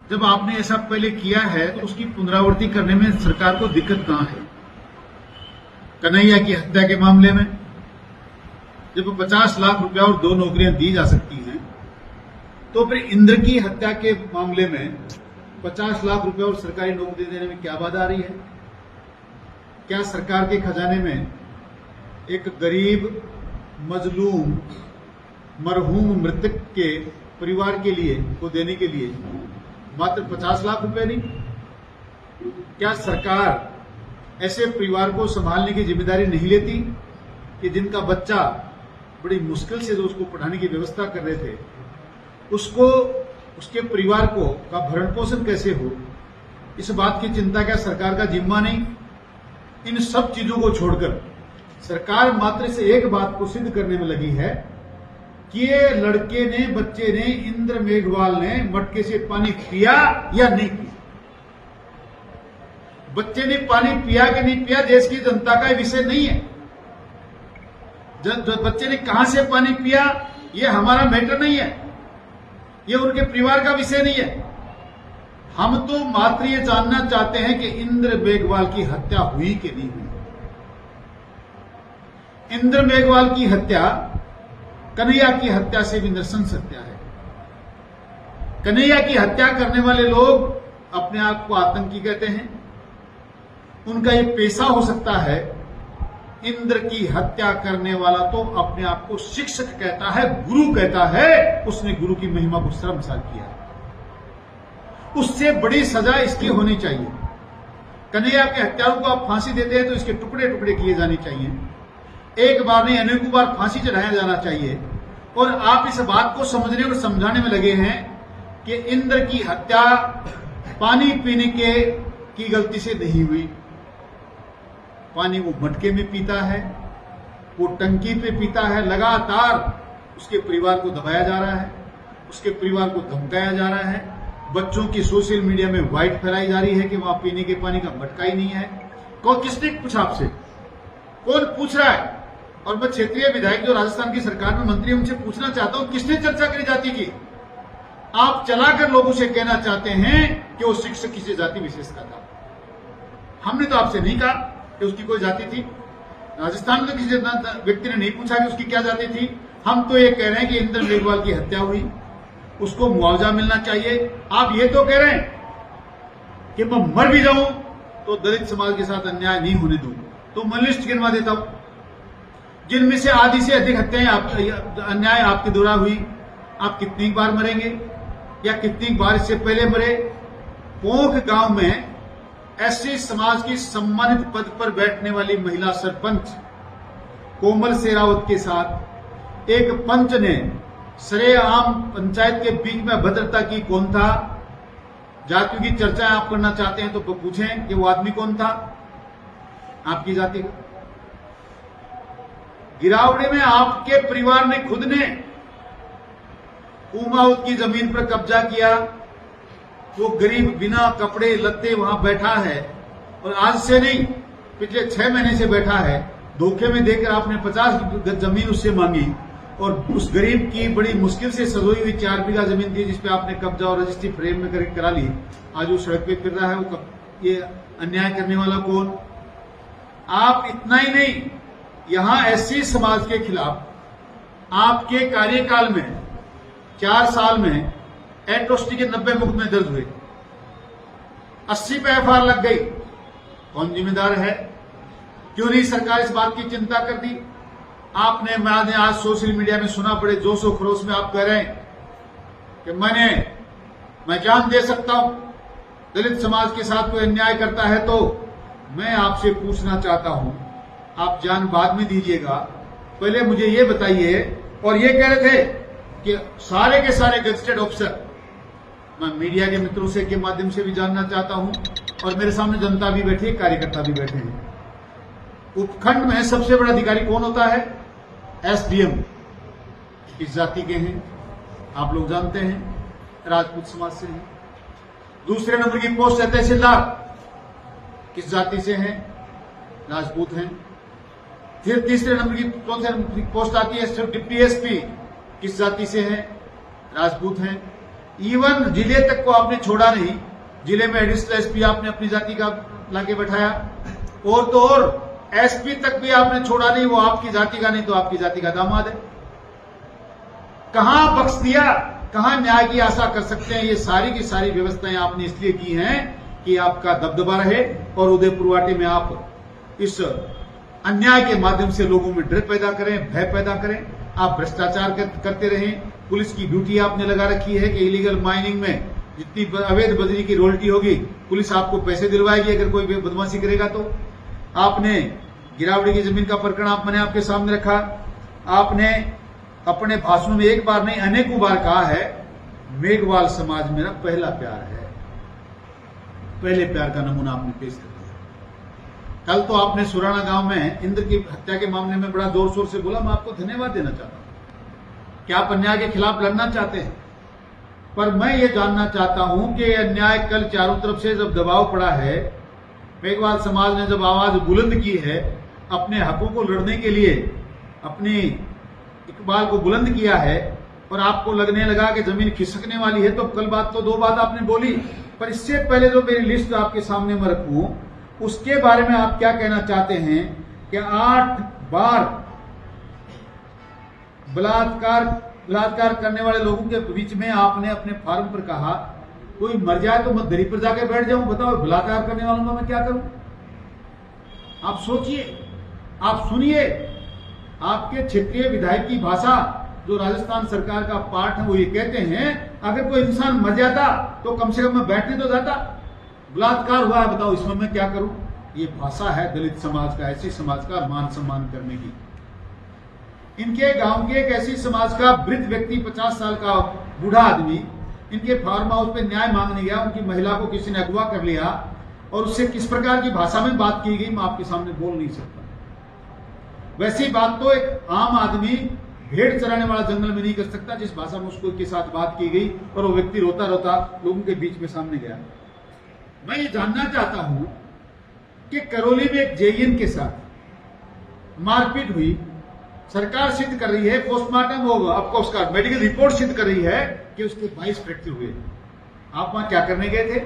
जब आपने ऐसा पहले किया है तो उसकी पुनरावृत्ति करने में सरकार को दिक्कत कहां है? कन्हैया की हत्या के मामले में जब 50 लाख रुपया और 2 नौकरियां दी जा सकती हैं, तो फिर इंद्र की हत्या के मामले में 50 लाख रुपया और सरकारी नौकरी देने में क्या बाधा आ रही है? क्या सरकार के खजाने में एक गरीब मजलूम मरहूम मृतक के परिवार के लिए को देने के लिए मात्र 50 लाख रुपए नहीं? क्या सरकार ऐसे परिवार को संभालने की जिम्मेदारी नहीं लेती कि जिनका बच्चा बड़ी मुश्किल से जो उसको पढ़ाने की व्यवस्था कर रहे थे, उसको उसके परिवार को का भरण पोषण कैसे हो, इस बात की चिंता क्या सरकार का जिम्मा नहीं? इन सब चीजों को छोड़कर सरकार मात्र से एक बात को सिद्ध करने में लगी है कि ये लड़के ने, बच्चे ने, इंद्र मेघवाल ने मटके से पानी पिया या नहीं पिया। बच्चे ने पानी पिया कि नहीं पिया देश की जनता का विषय नहीं है। बच्चे ने कहां से पानी पिया ये हमारा मैटर नहीं है, ये उनके परिवार का विषय नहीं है। हम तो मात्र ये जानना चाहते हैं कि इंद्र मेघवाल की हत्या हुई कि नहीं हुई। इंद्र मेघवाल की हत्या कन्हैया की हत्या से भी नृशंस हत्या है। कन्हैया की हत्या करने वाले लोग अपने आप को आतंकी कहते हैं, उनका ये पेशा हो सकता है। इंद्र की हत्या करने वाला तो अपने आप को शिक्षक कहता है, गुरु कहता है, उसने गुरु की महिमा को शर्मसार किया है। उससे बड़ी सजा इसकी होनी चाहिए। कन्हैया के हत्यारों को आप फांसी देते हैं तो इसके टुकड़े टुकड़े किए जाने चाहिए, एक बार नहीं अनेकों बार फांसी चढ़ाया जाना चाहिए। और आप इस बात को समझने और समझाने में लगे हैं कि इंद्र की हत्या पानी पीने की गलती से नहीं हुई। पानी वो मटके में पीता है, वो टंकी पे पीता है, लगातार उसके परिवार को दबाया जा रहा है, उसके परिवार को धमकाया जा रहा है। बच्चों की सोशल मीडिया में वाइट फैलाई जा रही है कि वहां पीने के पानी का मटका ही नहीं है। किसने पूछा आपसे? कौन पूछ रहा है? और मैं क्षेत्रीय विधायक जो राजस्थान की सरकार में मंत्री, उनसे पूछना चाहता हूं, किसने चर्चा करी जाति की? आप चलाकर लोगों से कहना चाहते हैं कि वो शिक्षक किसी जाति विशेष का था। हमने तो आपसे नहीं कहा कि उसकी कोई जाति थी। राजस्थान में किसी व्यक्ति ने नहीं पूछा कि उसकी क्या जाति थी। हम तो ये कह रहे हैं कि इंद्र मेघवाल की हत्या हुई, उसको मुआवजा मिलना चाहिए। आप ये तो कह रहे हैं कि मैं मर भी जाऊं तो दलित समाज के साथ अन्याय नहीं होने दूं, तो मैं लिस्ट गिनवा देता हूं जिनमें से आधी से अधिक हत्याएं अन्याय आपके द्वारा हुई। आप कितनी बार मरेंगे या कितनी बार इससे पहले मरे? पोंख गांव में एससी समाज की सम्मानित पद पर बैठने वाली महिला सरपंच कोमल शेरावत के साथ एक पंच ने सरेआम पंचायत के बीच में अभद्रता की। कौन था? जातियों की चर्चा आप करना चाहते हैं तो पूछें कि वो आदमी कौन था आपकी जाति का। गिरावड़ी में आपके परिवार ने खुद ने कुमाऊत की जमीन पर कब्जा किया। वो गरीब बिना कपड़े लत्ते वहां बैठा है, और आज से नहीं पिछले 6 महीने से बैठा है। धोखे में देकर आपने 50 गज जमीन उससे मांगी, और उस गरीब की बड़ी मुश्किल से सजोई हुई 4 बीघा जमीन थी जिसपे आपने कब्जा और रजिस्ट्री फ्रेम में करके करा ली। आज वो सड़क पे फिर रहा है। वो ये अन्याय करने वाला कौन? आप इतना ही नहीं, यहां एससी समाज के खिलाफ आपके कार्यकाल में 4 साल में एट्रोसिटी के 90 मुकदमे दर्ज हुए, 80 पे एफआईआर लग गई। कौन जिम्मेदार है? क्यों नहीं सरकार इस बात की चिंता कर दी? मैंने आज सोशल मीडिया में सुना, बड़े जोशो खरोश में आप कह रहे हैं कि मैं जान दे सकता हूं दलित समाज के साथ कोई अन्याय करता है। तो मैं आपसे पूछना चाहता हूं, आप जान बाद में दीजिएगा, पहले मुझे ये बताइए। और ये कह रहे थे कि सारे के सारे गजेटेड ऑफिसर, मैं मीडिया के मित्रों से के माध्यम से भी जानना चाहता हूं, और मेरे सामने जनता भी बैठी है, कार्यकर्ता भी बैठे हैं। उपखंड में सबसे बड़ा अधिकारी कौन होता है? एसडीएम। किस जाति के हैं आप लोग जानते हैं, राजपूत समाज से हैं। दूसरे नंबर की पोस्ट है तहसीलदार, किस जाति से हैं? राजपूत हैं। फिर तीसरे नंबर की पोस्ट आती है डिप्टी एसपी, किस जाति से हैं? राजपूत हैं। इवन जिले तक को आपने छोड़ा नहीं, जिले में एडिशनल एसपी आपने अपनी जाति का लाके बैठाया, और तो और एसपी तक भी आपने छोड़ा नहीं, वो आपकी जाति का नहीं तो आपकी जाति का दामाद है। कहां बख्श दिया, कहां न्याय की आशा कर सकते हैं? ये सारी की सारी व्यवस्थाएं आपने इसलिए की हैं कि आपका दबदबा रहे और उदयपुरवाटी में आप इस अन्याय के माध्यम से लोगों में डर पैदा करें, भय पैदा करें। आप भ्रष्टाचार करते रहें। पुलिस की ड्यूटी आपने लगा रखी है कि इलीगल माइनिंग में जितनी अवैध बजरी की रॉयल्टी होगी पुलिस आपको पैसे दिलवाएगी अगर कोई बदमाशी करेगा तो। आपने गिरावड़ी की जमीन का प्रकरण मैंने आपके सामने रखा। आपने अपने भाषणों में एक बार नहीं अनेकों बार कहा है, मेघवाल समाज मेरा पहला प्यार है। पहले प्यार का नमूना आपने पेश कर दिया। कल तो आपने सुराना गांव में इंद्र की हत्या के मामले में बड़ा जोर शोर से बोला। मैं आपको धन्यवाद देना चाहता हूं कि आप अन्याय के खिलाफ लड़ना चाहते हैं, पर मैं ये जानना चाहता हूं कि अन्याय कल चारों तरफ से जब दबाव पड़ा है, मेघवाल समाज ने जब आवाज बुलंद की है, अपने हकों को लड़ने के लिए अपनी इकबाल को बुलंद किया है, और आपको लगने लगा कि जमीन खिसकने वाली है, तो कल बात तो दो बात आपने बोली, पर इससे पहले जो मेरी लिस्ट आपके सामने मैं रखूं उसके बारे में आप क्या कहना चाहते हैं कि 8 बार बलात्कार करने वाले लोगों के बीच में आपने अपने फार्म पर कहा कोई मर जाए तो मैं दरी पर जाकर बैठ जाऊं। बताओ बलात्कार करने वालों का मैं क्या करूं? आप सोचिए, आप सुनिए। आपके क्षेत्रीय विधायक की भाषा जो राजस्थान सरकार का पार्ट है वो ये कहते हैं अगर कोई इंसान मर जाता तो कम से कम मैं बैठने तो जाता, बलात्कार हुआ है बताओ इसमें मैं क्या करूं? ये भाषा है दलित समाज का, ऐसी समाज का मान सम्मान करने की। इनके गांव के एक ऐसी समाज का वृद्ध व्यक्ति 50 साल का बूढ़ा आदमी इनके फार्म हाउस पे न्याय मांगने गया, उनकी महिला को किसी ने अगवा कर लिया और उससे किस प्रकार की भाषा में बात की गई मैं आपके सामने बोल नहीं सकता। वैसी बात तो एक आम आदमी भेड़ चराने वाला जंगल में नहीं कर सकता जिस भाषा में उसको के साथ बात की गई, और वो व्यक्ति रोता रोता लोगों के बीच में सामने गया। मैं ये जानना चाहता हूं कि करौली में एक जेईएन के साथ मारपीट हुई, सरकार सिद्ध कर रही है, पोस्टमार्टम होगा आपको, उसका मेडिकल रिपोर्ट सिद्ध कर रही है कि उसके 22 फ्रैक्चर हुए। आप वहां क्या करने गए थे?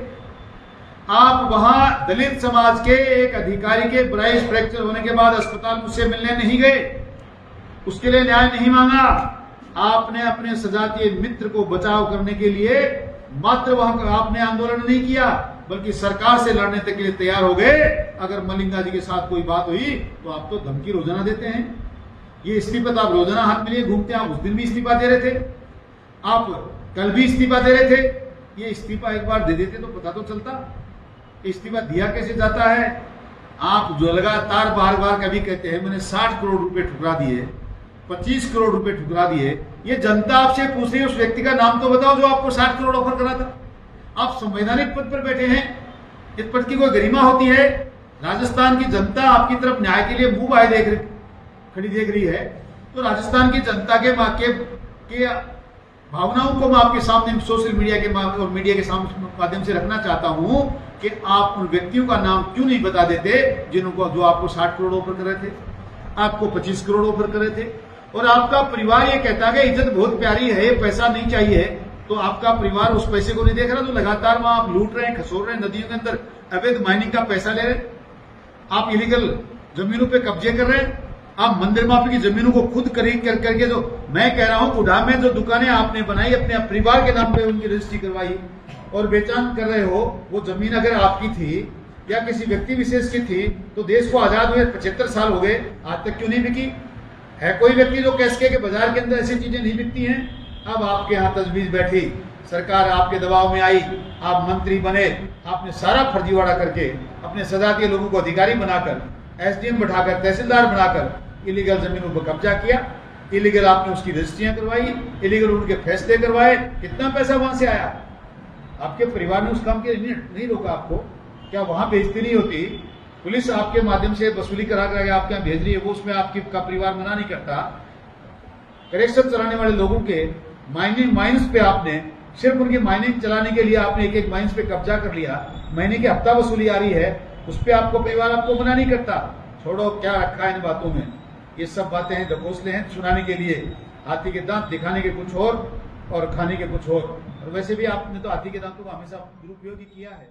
आप वहां दलित समाज के एक अधिकारी के 22 फ्रैक्चर होने के बाद अस्पताल मुझसे मिलने नहीं गए, उसके लिए न्याय नहीं मांगा। आपने अपने सजातीय मित्र को बचाव करने के लिए मात्र वहां आपने आंदोलन नहीं किया, बल्कि सरकार से लड़ने तक के लिए तैयार हो गए। अगर मलिंगा जी के साथ कोई बात हुई तो आप तो धमकी रोजाना देते हैं। ये इस्तीफा तो आप रोजाना हाथ में लिए घूमते हैं। आप उस दिन भी इस्तीफा दे रहे थे, आप कल भी इस्तीफा दे रहे थे। ये इस्तीफा एक बार दे देते तो पता तो चलता इस्तीफा दिया कैसे जाता है। आप जो लगातार बार बार कभी कहते हैं मैंने 60 करोड़ रुपए ठुकरा दिए, 25 करोड़ रुपए ठुकरा दिए। ये जनता आपसे पूछ रही है उस व्यक्ति का नाम तो बताओ जो आपको 60 करोड़ ऑफर करा था। आप संवैधानिक पद पर बैठे हैं, इस पद की कोई गरिमा होती है? राजस्थान की जनता आपकी तरफ न्याय के लिए मुंह बाए खड़ी देख रही है, तो राजस्थान की जनता के भावनाओं को मैं आपके सामने सोशल मीडिया के और मीडिया के माध्यम से रखना चाहता हूं कि आप उन व्यक्तियों का नाम क्यों नहीं बता देते जिनको जो आपको 60 करोड़ ऑफर कर रहे थे, आपको 25 करोड़ ऑफर कर रहे थे, और आपका परिवार ये कहता है इज्जत बहुत प्यारी है, पैसा नहीं चाहिए, तो आपका परिवार उस पैसे को नहीं देख रहा, तो लगातार वहां आप लूट रहे हैं, खसोर रहे हैं, नदियों के अंदर अवैध माइनिंग का पैसा ले रहे हैं, आप इलीगल जमीनों पे कब्जे कर रहे हैं, आप मंदिर माफी की जमीनों को खुद खरीद करके जो मैं कह रहा हूं उड़ा में जो दुकानें आपने बनाई अपने परिवार के नाम पे उनकी रजिस्ट्री करवाई और बेचान कर रहे हो, वो जमीन अगर आपकी थी या किसी व्यक्ति विशेष की थी तो देश को आजाद हुए 75 साल हो गए, आज तक क्यों नहीं बिकी? है कोई व्यक्ति जो कह सके कि बाजार के अंदर ऐसी चीजें नहीं बिकती हैं? अब आपके यहाँ तजवीज बैठी, सरकार आपके दबाव में आई, आप मंत्री बने, आपने सारा फर्जीवाड़ा करके अपने सजातीय लोगों को अधिकारी बनाकर, एसडीएम बैठाकर, तहसीलदार बनाकर इलीगल जमीनों पर कब्जा किया, इलीगल आपने उसकी रजिस्ट्रियां करवाई, इलीगल उनके फैसले करवाए। कितना पैसा वहां से आया? आपके परिवार ने उस काम के लिए नहीं रोका आपको? क्या वहां बेइज्जती नहीं होती? पुलिस आपके माध्यम से वसूली करा कर आपके यहाँ भेज रही है, वो उसमें आपकी का परिवार मना नहीं करता। करेक्शन चलाने वाले लोगों के माइंस पे आपने सिर्फ उनकी माइनिंग चलाने के लिए आपने एक माइंस पे कब्जा कर लिया, महीने की हफ्ता वसूली आ रही है, उस पर आपको परिवार आपको मना नहीं करता। छोड़ो, क्या रखा है इन बातों में? ये सब बातें हैं, घोंसले हैं सुनाने के लिए, हाथी के दांत दिखाने के कुछ और खाने के कुछ और। तो वैसे भी आपने तो हाथी के दांतों का हमेशा दुरुपयोग ही किया है।